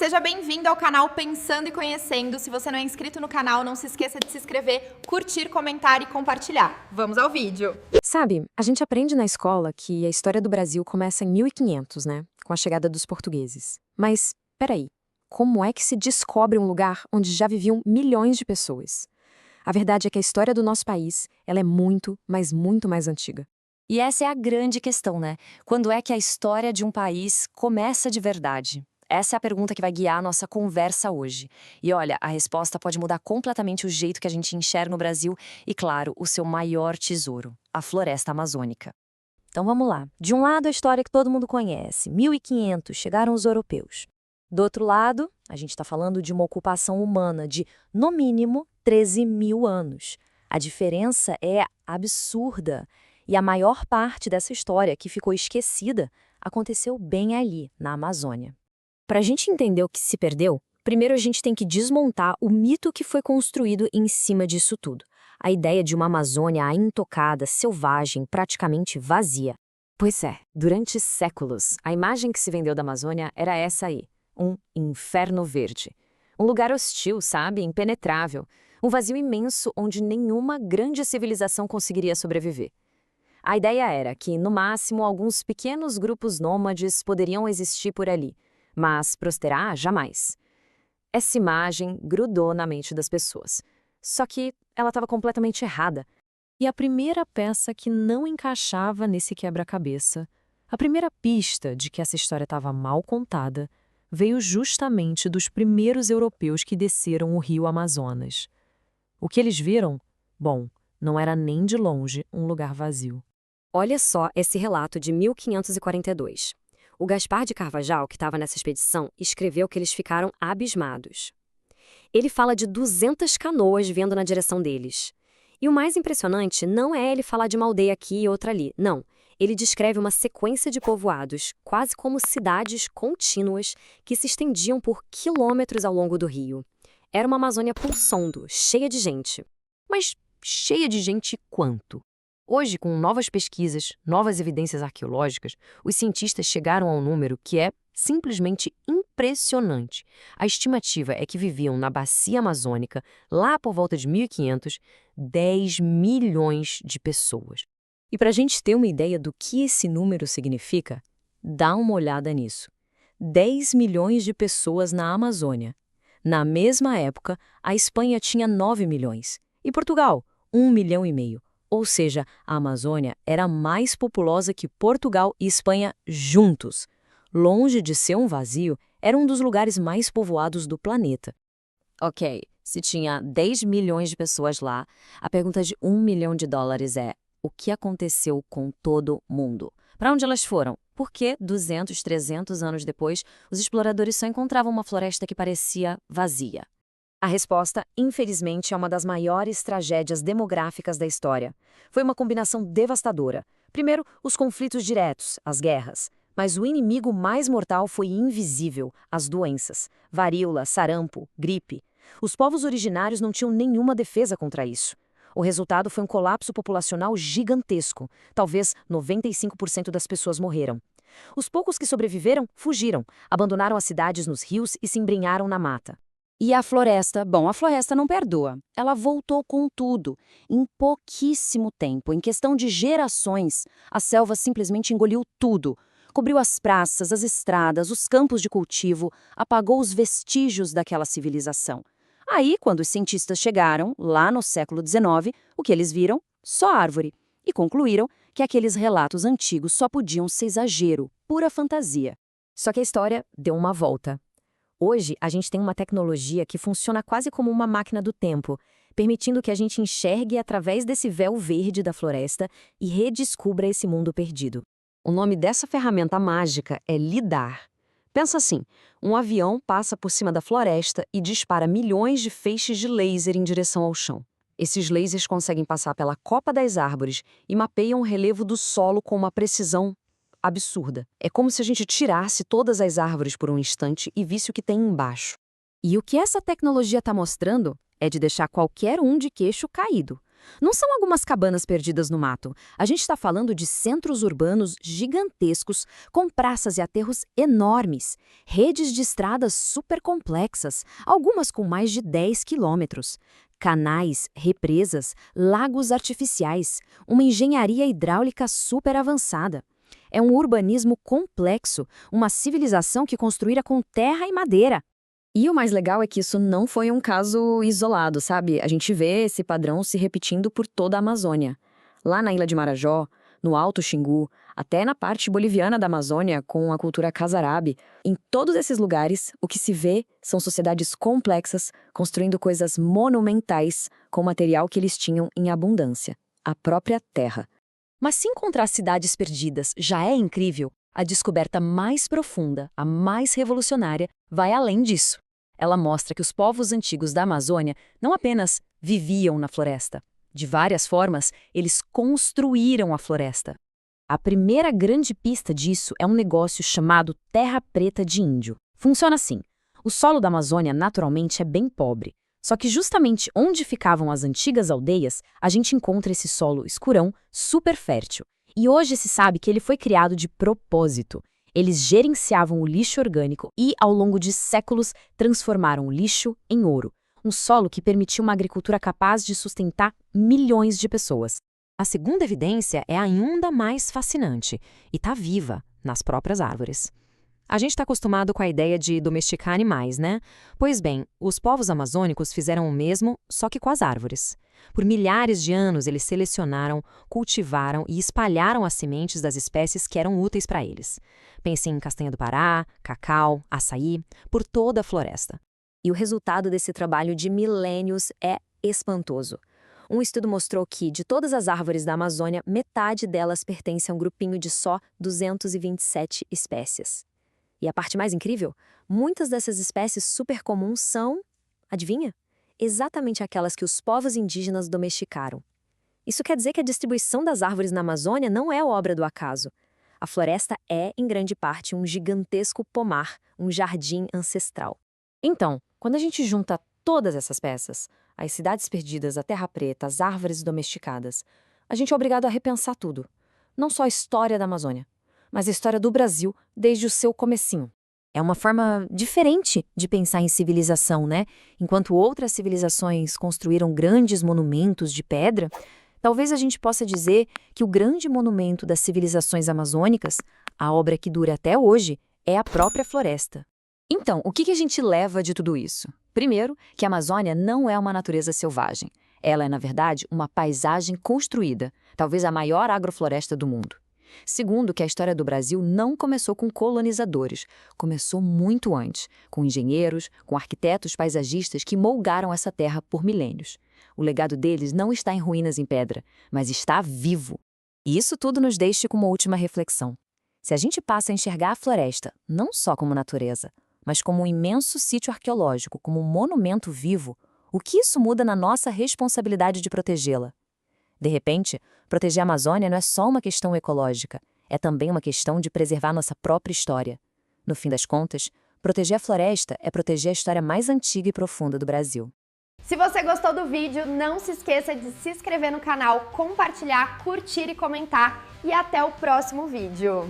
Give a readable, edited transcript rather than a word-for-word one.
Seja bem-vindo ao canal Pensando e Conhecendo. Se você não é inscrito no canal, não se esqueça de se inscrever, curtir, comentar e compartilhar. Vamos ao vídeo! Sabe, a gente aprende na escola que a história do Brasil começa em 1500, né? Com a chegada dos portugueses. Mas, peraí, como é que se descobre um lugar onde já viviam milhões de pessoas? A verdade é que a história do nosso país, ela é muito, mas muito mais antiga. E essa é a grande questão, né? Quando é que a história de um país começa de verdade? Essa é a pergunta que vai guiar a nossa conversa hoje. E olha, a resposta pode mudar completamente o jeito que a gente enxerga o Brasil e, claro, o seu maior tesouro, a floresta amazônica. Então vamos lá. De um lado, a história que todo mundo conhece. 1500, chegaram os europeus. Do outro lado, a gente está falando de uma ocupação humana de, no mínimo, 13.000 anos. A diferença é absurda. E a maior parte dessa história, que ficou esquecida, aconteceu bem ali, na Amazônia. Para a gente entender o que se perdeu, primeiro a gente tem que desmontar o mito que foi construído em cima disso tudo. A ideia de uma Amazônia intocada, selvagem, praticamente vazia. Pois é, durante séculos, a imagem que se vendeu da Amazônia era essa aí, um inferno verde. Um lugar hostil, sabe, impenetrável. Um vazio imenso onde nenhuma grande civilização conseguiria sobreviver. A ideia era que, no máximo, alguns pequenos grupos nômades poderiam existir por ali, mas prosperar jamais. Essa imagem grudou na mente das pessoas. Só que ela estava completamente errada. E a primeira peça que não encaixava nesse quebra-cabeça, a primeira pista de que essa história estava mal contada, veio justamente dos primeiros europeus que desceram o rio Amazonas. O que eles viram? Bom, não era nem de longe um lugar vazio. Olha só esse relato de 1542. O Gaspar de Carvajal, que estava nessa expedição, escreveu que eles ficaram abismados. Ele fala de 200 canoas vindo na direção deles. E o mais impressionante não é ele falar de uma aldeia aqui e outra ali, não. Ele descreve uma sequência de povoados, quase como cidades contínuas, que se estendiam por quilômetros ao longo do rio. Era uma Amazônia pulsando, cheia de gente. Mas cheia de gente quanto? Hoje, com novas pesquisas, novas evidências arqueológicas, os cientistas chegaram a um número que é simplesmente impressionante. A estimativa é que viviam na bacia amazônica, lá por volta de 1500, 10 milhões de pessoas. E para a gente ter uma ideia do que esse número significa, dá uma olhada nisso. 10 milhões de pessoas na Amazônia. Na mesma época, a Espanha tinha 9 milhões. E Portugal, 1,5 milhão. Ou seja, a Amazônia era mais populosa que Portugal e Espanha juntos. Longe de ser um vazio, era um dos lugares mais povoados do planeta. Ok, se tinha 10 milhões de pessoas lá, a pergunta de $1 milhão é: o que aconteceu com todo mundo? Para onde elas foram? Por que 200, 300 anos depois, os exploradores só encontravam uma floresta que parecia vazia? A resposta, infelizmente, é uma das maiores tragédias demográficas da história. Foi uma combinação devastadora. Primeiro, os conflitos diretos, as guerras. Mas o inimigo mais mortal foi invisível, as doenças. Varíola, sarampo, gripe. Os povos originários não tinham nenhuma defesa contra isso. O resultado foi um colapso populacional gigantesco. Talvez 95% das pessoas morreram. Os poucos que sobreviveram fugiram, abandonaram as cidades nos rios e se embrenharam na mata. E a floresta? Bom, a floresta não perdoa. Ela voltou com tudo. Em pouquíssimo tempo, em questão de gerações, a selva simplesmente engoliu tudo. Cobriu as praças, as estradas, os campos de cultivo, apagou os vestígios daquela civilização. Aí, quando os cientistas chegaram, lá no século XIX, o que eles viram? Só árvore. E concluíram que aqueles relatos antigos só podiam ser exagero, pura fantasia. Só que a história deu uma volta. Hoje, a gente tem uma tecnologia que funciona quase como uma máquina do tempo, permitindo que a gente enxergue através desse véu verde da floresta e redescubra esse mundo perdido. O nome dessa ferramenta mágica é LIDAR. Pensa assim, um avião passa por cima da floresta e dispara milhões de feixes de laser em direção ao chão. Esses lasers conseguem passar pela copa das árvores e mapeiam o relevo do solo com uma precisão absurda. É como se a gente tirasse todas as árvores por um instante e visse o que tem embaixo. E o que essa tecnologia está mostrando é de deixar qualquer um de queixo caído. Não são algumas cabanas perdidas no mato. A gente está falando de centros urbanos gigantescos, com praças e aterros enormes, redes de estradas super complexas, algumas com mais de 10 quilômetros, canais, represas, lagos artificiais, uma engenharia hidráulica super avançada. É um urbanismo complexo, uma civilização que construíra com terra e madeira. E o mais legal é que isso não foi um caso isolado, sabe? A gente vê esse padrão se repetindo por toda a Amazônia. Lá na Ilha de Marajó, no Alto Xingu, até na parte boliviana da Amazônia, com a cultura Casarabe. Em todos esses lugares, o que se vê são sociedades complexas, construindo coisas monumentais com o material que eles tinham em abundância, a própria terra. Mas se encontrar cidades perdidas já é incrível, a descoberta mais profunda, a mais revolucionária, vai além disso. Ela mostra que os povos antigos da Amazônia não apenas viviam na floresta. De várias formas, eles construíram a floresta. A primeira grande pista disso é um negócio chamado terra preta de índio. Funciona assim. O solo da Amazônia naturalmente é bem pobre. Só que justamente onde ficavam as antigas aldeias, a gente encontra esse solo escurão, super fértil. E hoje se sabe que ele foi criado de propósito. Eles gerenciavam o lixo orgânico e, ao longo de séculos, transformaram o lixo em ouro. Um solo que permitiu uma agricultura capaz de sustentar milhões de pessoas. A segunda evidência é ainda mais fascinante e está viva nas próprias árvores. A gente está acostumado com a ideia de domesticar animais, né? Pois bem, os povos amazônicos fizeram o mesmo, só que com as árvores. Por milhares de anos, eles selecionaram, cultivaram e espalharam as sementes das espécies que eram úteis para eles. Pensem em castanha do Pará, cacau, açaí, por toda a floresta. E o resultado desse trabalho de milênios é espantoso. Um estudo mostrou que, de todas as árvores da Amazônia, metade delas pertence a um grupinho de só 227 espécies. E a parte mais incrível? Muitas dessas espécies super comuns são, adivinha? Exatamente aquelas que os povos indígenas domesticaram. Isso quer dizer que a distribuição das árvores na Amazônia não é obra do acaso. A floresta é, em grande parte, um gigantesco pomar, um jardim ancestral. Então, quando a gente junta todas essas peças, as cidades perdidas, a terra preta, as árvores domesticadas, a gente é obrigado a repensar tudo. Não só a história da Amazônia, mas a história do Brasil desde o seu comecinho. É uma forma diferente de pensar em civilização, né? Enquanto outras civilizações construíram grandes monumentos de pedra, talvez a gente possa dizer que o grande monumento das civilizações amazônicas, a obra que dura até hoje, é a própria floresta. Então, o que a gente leva de tudo isso? Primeiro, que a Amazônia não é uma natureza selvagem. Ela é, na verdade, uma paisagem construída, talvez a maior agrofloresta do mundo. Segundo, que a história do Brasil não começou com colonizadores, começou muito antes, com engenheiros, com arquitetos paisagistas que moldaram essa terra por milênios. O legado deles não está em ruínas em pedra, mas está vivo. E isso tudo nos deixa com uma última reflexão. Se a gente passa a enxergar a floresta não só como natureza, mas como um imenso sítio arqueológico, como um monumento vivo, o que isso muda na nossa responsabilidade de protegê-la? De repente, proteger a Amazônia não é só uma questão ecológica, é também uma questão de preservar nossa própria história. No fim das contas, proteger a floresta é proteger a história mais antiga e profunda do Brasil. Se você gostou do vídeo, não se esqueça de se inscrever no canal, compartilhar, curtir e comentar. E até o próximo vídeo!